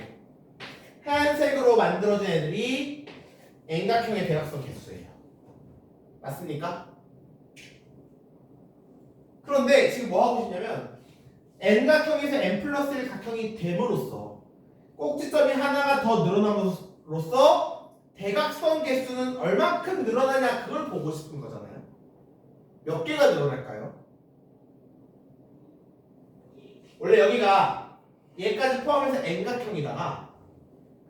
Speaker 1: 하얀색으로 만들어진 애들이 N각형의 대각선 개수예요. 맞습니까? 그런데 지금 뭐 하고 있냐면 N각형에서 N 플러스 1 각형이 됨으로써 꼭지점이 하나가 더 늘어남으로써 대각선 개수는 얼만큼 늘어나냐 그걸 보고 싶은 거잖아요. 몇 개가 늘어날까요? 원래 여기가 얘까지 포함해서 N각형이다가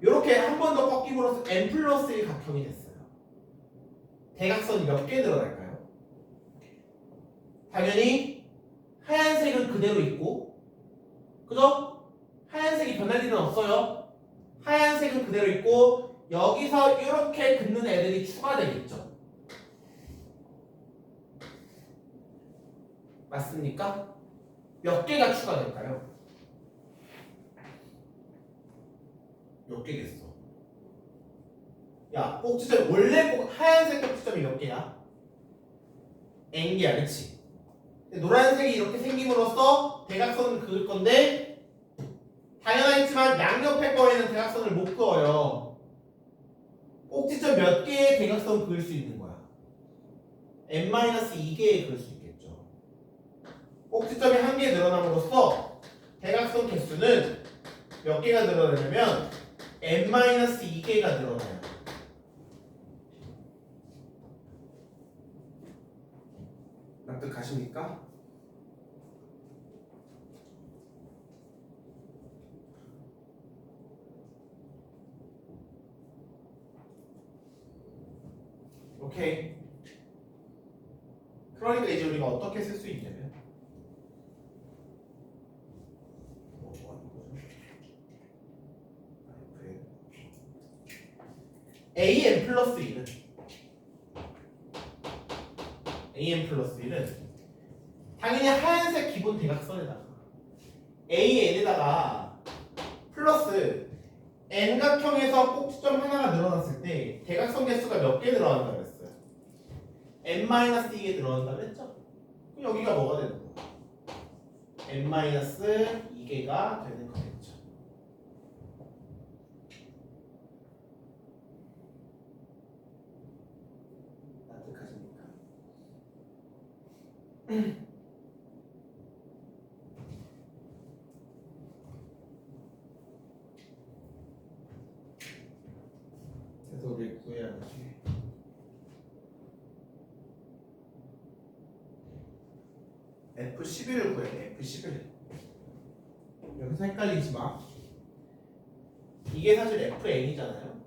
Speaker 1: 이렇게 한 번 더 꺾임으로써 N 플러스 1 각형이 됐어요. 대각선이 몇 개 늘어날까요? 당연히 하얀색은 그대로 있고 그죠? 하얀색이 변할 일은 없어요. 하얀색은 그대로 있고 여기서 이렇게 긋는 애들이 추가되겠죠. 맞습니까? 몇 개가 추가될까요? 몇 개겠어? 야, 꼭지점 원래 하얀색 꼭지점이 몇 개야? N개야, 그치? 노란색이 이렇게 생김으로써 대각선을 그을 건데 당연하겠지만 대각선을 못 그어요. 꼭지점 몇 개의 대각선 그을 수 있는 거야? n-2개의 그을 수 있겠죠. 꼭지점이 한 개 늘어남으로써 대각선 개수는 몇 개가 늘어나냐면 n-2개가 늘어나요. 납득하십니까? 오케이. 그러니까 이제 우리가 어떻게 쓸 수 있냐면 an 플러스 1은 당연히 하얀색 기본 대각선에다가 an에다가 플러스 n각형에서 꼭지점 하나가 늘어났을 때 대각선 개수가 몇 개 늘어난다 그랬어요? n-2개 늘어난다 그랬죠? 그럼 여기가 뭐가 되는 거야? n-2개가 되는 거겠죠. 납득하십니까? 그래서 우리 구해야지. F11을 구해야 돼. F11. 여기서 헷갈리지 마. 이게 사실 FN이잖아요.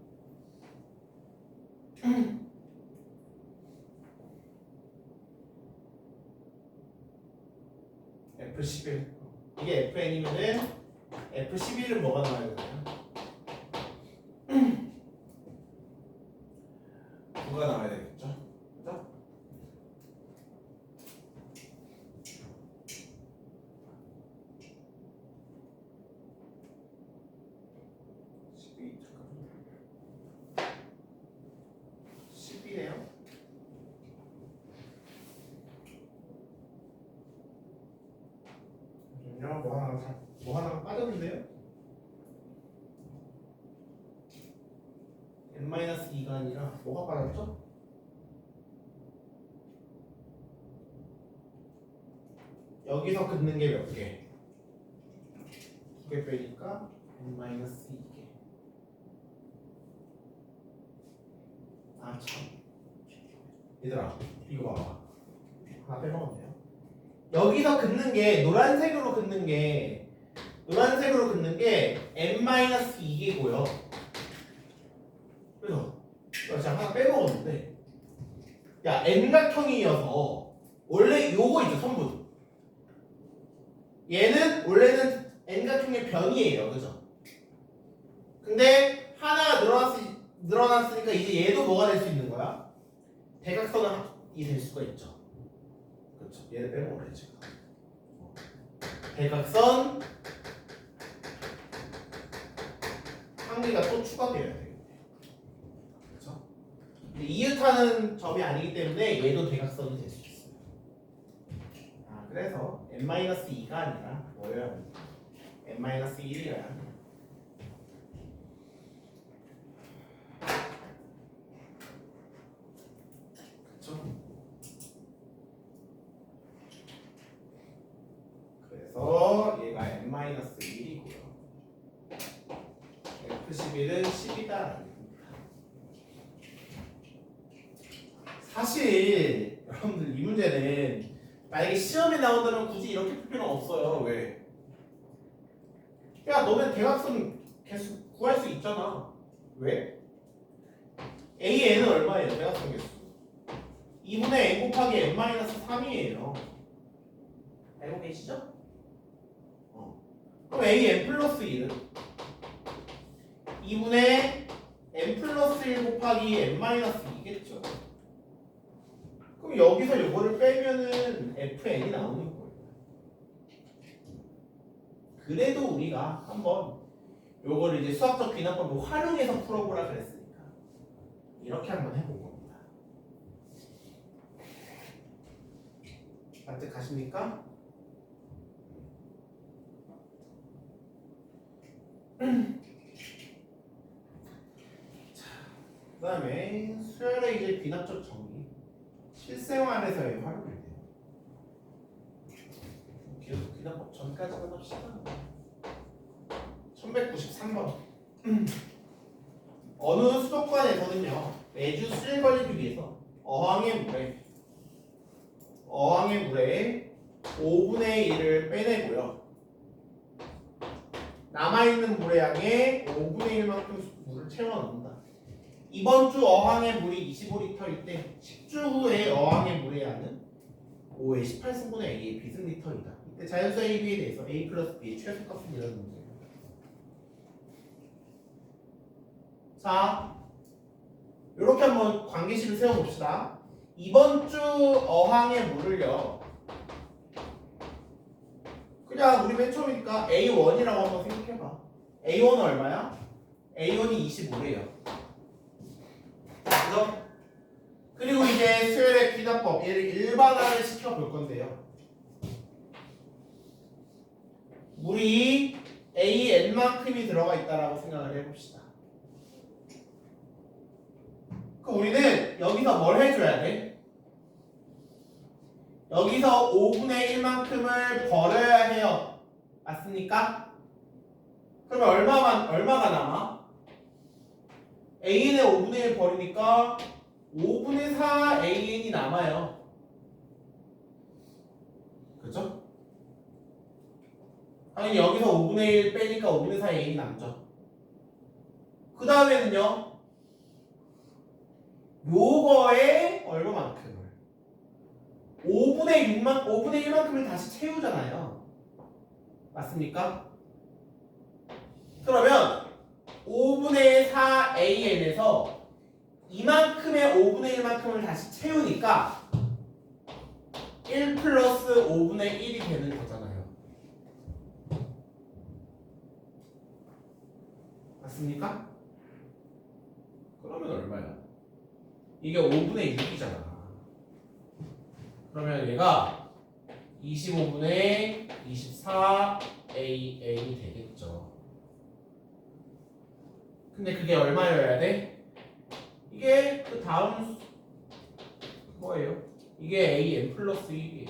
Speaker 1: F11. 이게 FN이면은 F11은 뭐가 나와야 되나요? 9가 나와야 되겠죠? 그죠? 잠깐만요. 10이네요. 뭐 하나가 빠졌는데요? n-2가 아니라 뭐가 빠졌죠? 여기서 긋는 게 몇 개? 2개 빼니까 n-2개. 아 참. 얘들아 이거 봐봐. 하나 빼먹었네요. 여기서 긋는 게 노란색으로 긋는 게 n-2개고요. 그래서 제가 하나 빼먹었는데, 야 n각형이어서 원래 요거 있죠 선분. 얘는 원래는 n각형의 변이에요, 그죠? 근데 하나가 늘어났으니까 이제 얘도 뭐가 될 수 있는 거야? 대각선이 될 수가 있죠. 그렇죠. 얘를 빼먹으래 지금. 대각선 한 개가 또 추가되어야 돼요. 그렇죠? 근데 이웃하는 점이 아니기 때문에 얘도 대각선이 될 수 있어요. 아, 그래서 n-2가 아니라 뭐여야 합니까? n-1이어야 합니다. 그렇죠? 그래서 얘가 n-1이고요. F11은 10이다. 사실 여러분들 이 문제는 만약에 시험에 나온다면 굳이 이렇게 풀 필요는 없어요. 왜? 야 너는 대각선 개수 구할 수 있잖아. 왜? AN은 얼마예요? 대각선 개수 2분의 n 곱하기 n-3이에요. 알고 계시죠? 그럼 AN 플러스 1은 2분의 n 플러스 1 곱하기 n-2겠죠. 그럼 여기서 요거를 빼면은 fn이 나오는 거예요. 그래도 우리가 한번 요거를 이제 수학적 귀납법을 활용해서 풀어보라 그랬으니까 이렇게 한번 해본 겁니다. 납득하십니까? 그 다음에 수열의 이제 비납적 정리. 실생활에서의 활용이 돼요. 계속 비납법 전까지만 합시다. 1193번. 어느 수도권에서는요, 매주 수질 관리를 위해서 어항의 물에 5분의 1을 빼내고요. 남아있는 물의 양의 5분의 1만큼 물을 채워 넣는다. 이번 주 어항의 물이 25리터일 때 10주 후에 어항의 물의 양은 5의 18승분의 A의 비승리터이다. 이때 자연수 A, B에 대해서 A 플러스 B의 최소값은 이런 문제예요. 자, 이렇게 한번 관계식을 세워봅시다. 이번 주 어항의 물을요, 그냥 우리 맨 처음이니까 A1이라고 한번 생각해봐. A1은 얼마야? A1이 25래요. 그죠? 그리고 이제 수열의 귀납법, 얘를 일반화를 시켜볼 건데요. 물이 AN만큼이 들어가 있다라고 생각을 해봅시다. 그럼 우리는 여기서 뭘 해줘야 돼? 여기서 5분의 1만큼을 버려야 해요. 맞습니까? 그러면 얼마가 남아? AN의 5분의 1 버리니까 5분의 4 AN이 남아요. 그죠? 아니 여기서 5분의 1 빼니까 5분의 4 AN이 남죠. 그 다음에는요, 요거에 얼마만큼을? 5분의 1만큼을 다시 채우잖아요. 맞습니까? 그러면 5분의 4 AN에서 이만큼의 5분의 1만큼을 다시 채우니까 1 플러스 5분의 1이 되는 거잖아요. 맞습니까? 그러면 얼마야? 이게 5분의 6이잖아. 그러면 얘가 25분의 24 AN이 되겠죠. 근데 그게 얼마여야 돼? 이게 그 다음 뭐예요? 이게 AN 플러스 1이에요.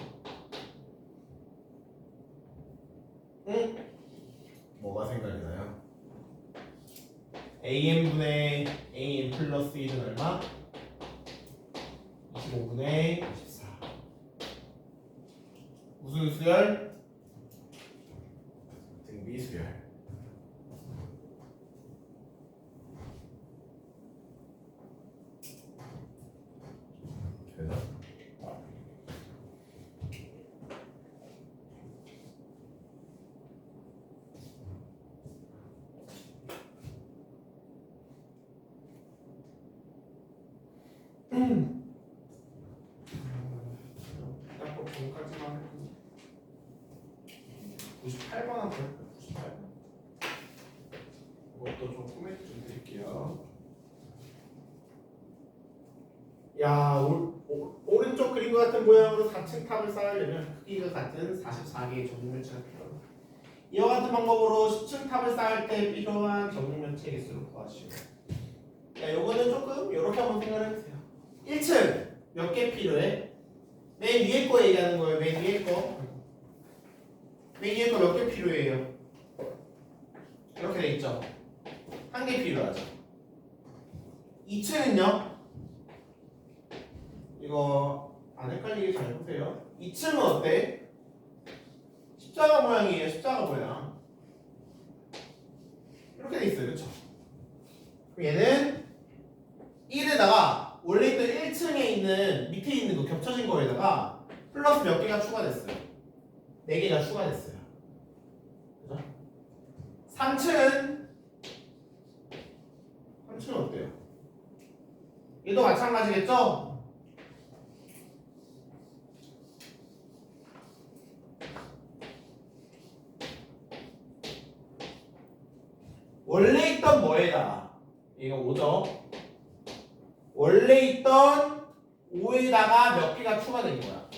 Speaker 1: 응? 뭐가 생각이 나요? AN분의 AN 플러스 1은 얼마? 25분의 24. 무슨 수열? 등비수열. 그래서 딱 전까지만 해도 98번한테 98번. 이것도 좀 코멘트 좀 드릴게요. 야, 오른쪽 그림과 같은 모양으로 4층 탑을 쌓으려면 크기가 같은 44개의 정육면체가 필요합니다. 이와 같은 방법으로 10층 탑을 쌓을 때 필요한 정육면체 개수를 구하시오. 야, 요거는 조금 이렇게 한번 생각을 해보세요. 1층 몇 개 필요해? 맨 위에 거 얘기하는 거예요. 맨 위에 거. 맨 위에 거 몇 개 필요해요? 이렇게 돼 있죠. 한 개 필요하죠. 2층은요? 이거 안 헷갈리게 잘 보세요. 2층은 어때? 십자가 모양이에요. 십자가 모양. 이렇게 돼 있어요. 그렇죠? 그럼 얘는 1에다가 원래 있던 1층에 있는 밑에 있는 거 겹쳐진 거에다가 플러스 몇 개가 추가됐어요. 4개가 추가됐어요. 그죠? 3층은 어때요? 얘도 마찬가지겠죠? 원래 있던 뭐에다가 얘가 5죠? 원래 있던 5에다가 몇 개가 추가된 거야?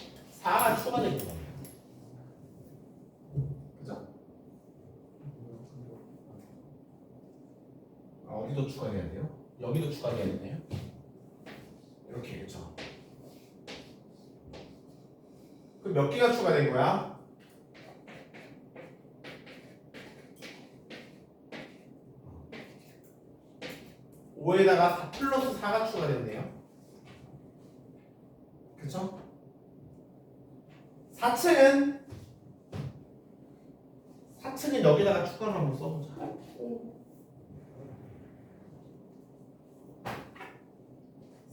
Speaker 1: 4가 추가된 거야. 그죠? 어디도 추가해야 돼요? 여기도 추가되겠네요. 이렇게 되죠. 그럼 몇 개가 추가된 거야? (5에다가) 4 플러스 4가 추가됐네요. 그쵸? 4층은 여기다가 추가를 한번 써보자.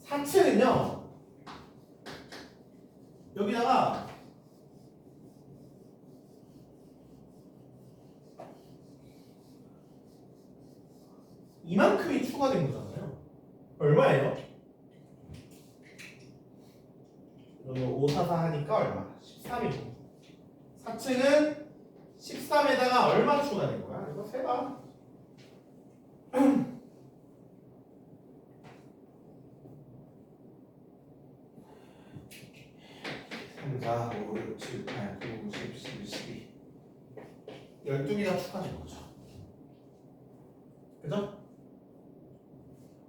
Speaker 1: 4층은요 여기다가 이만큼이 추가된 거잖아요. 얼마예요? 5, 4, 4 하니까 얼마? 13이고 4층은 13에다가 얼마 추가된 거야? 이거 세봐. 3, 4, 5, 6, 7, 8, 9, 10, 11, 12 12개가 추가된 거죠. 그죠?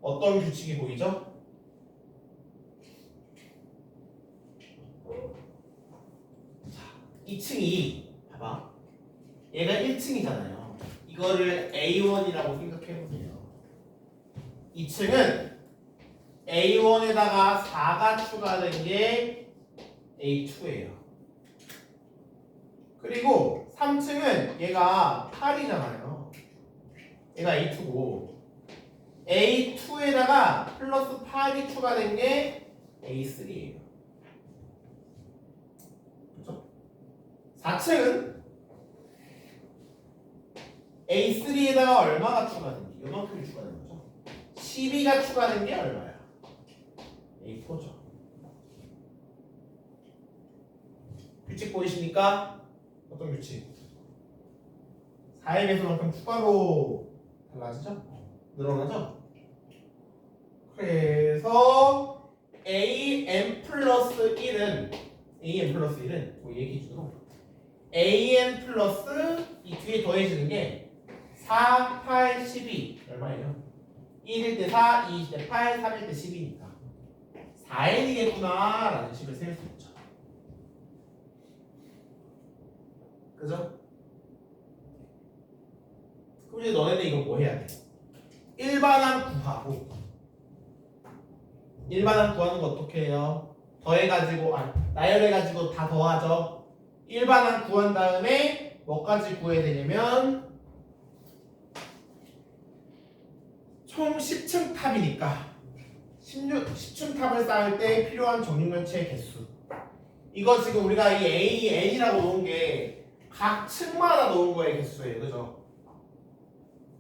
Speaker 1: 어떤 규칙이 보이죠? 자, 2층이 봐봐. 얘가 1층이잖아요. 이거를 A1이라고 생각해보세요. 2층은 A1에다가 4가 추가된 게 A2예요. 그리고 3층은 얘가 8이잖아요. 얘가 A2고 A2에다가 플러스 8이 추가된 게 A3예요. 그렇죠? 4층은 A3에다가 얼마가 추가된지 요만큼이 추가된 거죠. 12가 추가된 게 얼마야? A4죠. 규칙 보이십니까? 어떤 규칙? 4의 배수만큼 추가로 달라지죠? 늘어나죠? 그래서 AN 플러스 1은 뭐 얘 기준으로 AN 플러스 이 뒤에 더해지는 게 4, 8, 12 얼마예요? 1일 때 4, 2일 때 8, 3일 때 12니까 4n이겠구나 라는 식을 세울 수 있죠. 그죠? 그럼 이제 너네들 이거 뭐 해야 돼? 일반항 구하고 일반항 구하는 거 어떻게 해요? 더해가지고 나열해가지고 다 더하죠. 일반항 구한 다음에 뭐까지 구해야 되냐면 총 10층 탑이니까 10층 탑을 쌓을 때 필요한 정육면체의 개수. 이거 지금 우리가 이 AN이라고 놓은 게 각 층마다 놓은 거의 개수예요. 그죠?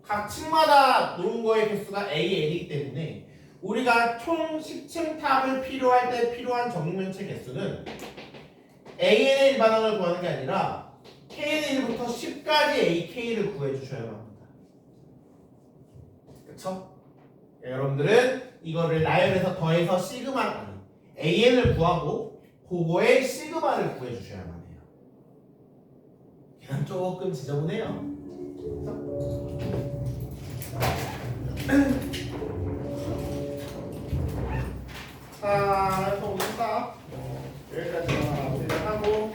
Speaker 1: 각 층마다 놓은 거의 개수가 AN이기 때문에 우리가 총 10층 탑을 필요할 때 필요한 정육면체 개수는 AN의 일반항을 구하는 게 아니라 KN의 1부터 10까지 AK를 구해주셔야 합니다. 그쵸? 여러분들은 이거를 나열해서 더해서 AN을 구하고 그거의 시그마를 구해주셔야만 해요. 그냥 조금 지저분해요. 자, 그래서 오늘 수업 여기까지만 마무리하고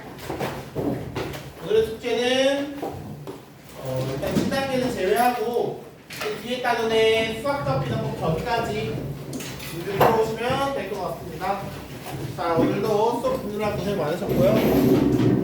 Speaker 1: 오늘의 숙제는 일단 1단계는 제외하고 뒤에 따르는 수학적 비정법 전까지 들어오시면 될 것 같습니다. 자, 오늘도 수업 듣느라 고생 많으셨고요.